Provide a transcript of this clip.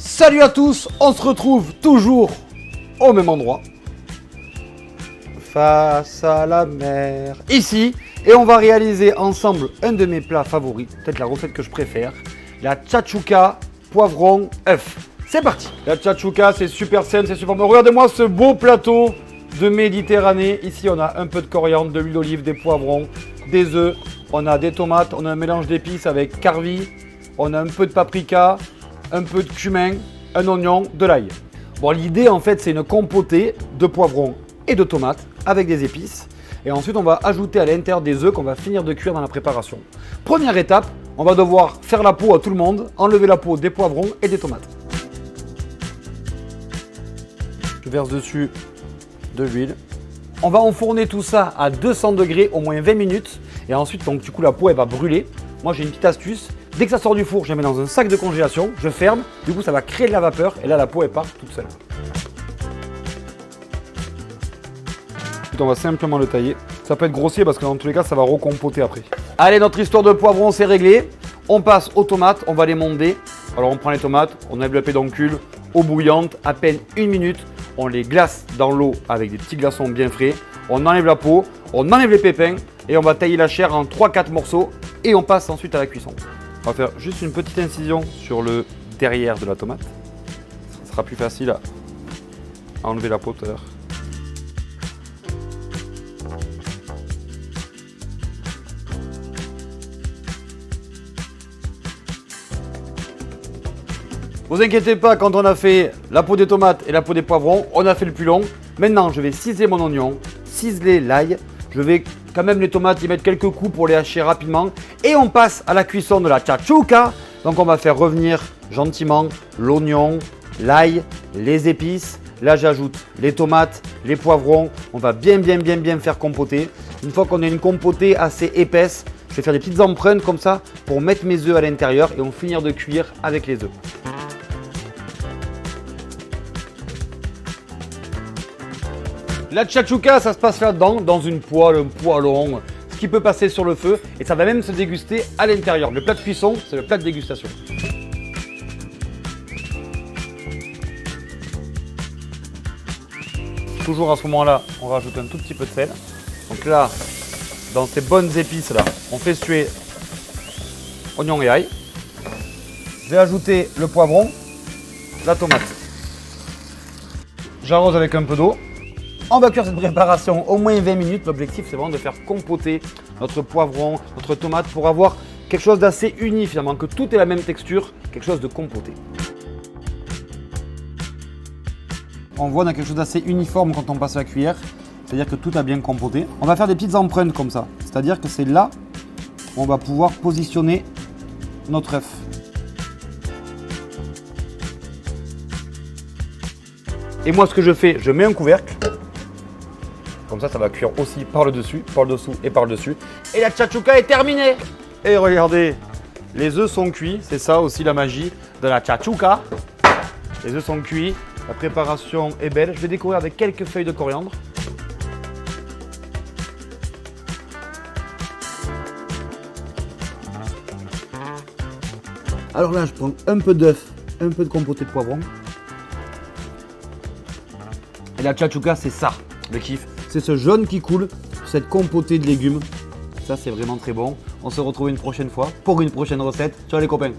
Salut à tous, on se retrouve toujours au même endroit, face à la mer, ici, et on va réaliser ensemble un de mes plats favoris, peut-être la recette que je préfère, la tchatchouka poivron œuf. C'est parti. La tchatchouka, c'est super sain, c'est super bon. Regardez-moi ce beau plateau de Méditerranée. Ici, on a un peu de coriandre, de l'huile d'olive, des poivrons, des œufs, on a des tomates, on a un mélange d'épices avec carvi, on a un peu de paprika, un peu de cumin, un oignon, de l'ail. Bon, l'idée en fait, c'est une compotée de poivrons et de tomates avec des épices. Et ensuite, on va ajouter à l'intérieur des œufs qu'on va finir de cuire dans la préparation. Première étape, on va devoir faire la peau à tout le monde, enlever la peau des poivrons et des tomates. Je verse dessus de l'huile. On va enfourner tout ça à 200 degrés au moins 20 minutes. Et ensuite, donc, du coup, la peau, elle va brûler. Moi, j'ai une petite astuce. Dès que ça sort du four, je la mets dans un sac de congélation, je ferme. Du coup, ça va créer de la vapeur. Et là, la peau, elle part toute seule. Ensuite, on va simplement le tailler. Ça peut être grossier parce que dans tous les cas, ça va recompoter après. Allez, notre histoire de poivron, c'est réglé. On passe aux tomates. On va les monder. Alors, on prend les tomates, on enlève le pédoncule, eau bouillante, à peine 1 minute. On les glace dans l'eau avec des petits glaçons bien frais. On enlève la peau, on enlève les pépins et on va tailler la chair en 3-4 morceaux et on passe ensuite à la cuisson. On va faire juste une petite incision sur le derrière de la tomate. Ça sera plus facile à enlever la peau tout à l'heure. Vous inquiétez pas, quand on a fait la peau des tomates et la peau des poivrons, on a fait le plus long. Maintenant, je vais ciseler mon oignon, ciseler l'ail. Je vais quand même les tomates y mettre quelques coups pour les hacher rapidement. Et on passe à la cuisson de la tchatchouka. Donc on va faire revenir gentiment l'oignon, l'ail, les épices. Là, j'ajoute les tomates, les poivrons. On va bien faire compoter. Une fois qu'on a une compotée assez épaisse, je vais faire des petites empreintes comme ça pour mettre mes œufs à l'intérieur et on finir de cuire avec les œufs. La tchatchouka, ça se passe là-dedans, dans une poêle, un poêlon, ce qui peut passer sur le feu et ça va même se déguster à l'intérieur. Le plat de cuisson, c'est le plat de dégustation. Toujours à ce moment-là, on rajoute un tout petit peu de sel. Donc là, dans ces bonnes épices-là, on fait suer oignon et ail. Je vais ajouter le poivron, la tomate. J'arrose avec un peu d'eau. On va cuire cette préparation au moins 20 minutes. L'objectif, c'est vraiment de faire compoter notre poivron, notre tomate pour avoir quelque chose d'assez uni finalement, que tout ait la même texture, quelque chose de compoté. On voit, on a quelque chose d'assez uniforme quand on passe la cuillère, c'est-à-dire que tout a bien compoté. On va faire des petites empreintes comme ça, c'est-à-dire que c'est là où on va pouvoir positionner notre œuf. Et moi, ce que je fais, je mets un couvercle. Comme ça va cuire aussi par le dessus, par le dessous et par le dessus. Et la tchatchouka est terminée. Et regardez, les œufs sont cuits. C'est ça aussi la magie de la tchatchouka. Les œufs sont cuits, la préparation est belle. Je vais décorer avec quelques feuilles de coriandre. Alors là, je prends un peu d'œuf, un peu de compotée de poivron. Et la tchatchouka, c'est ça, le kiff. C'est ce jaune qui coule, cette compotée de légumes. Ça, c'est vraiment très bon. On se retrouve une prochaine fois pour une prochaine recette. Ciao les copains!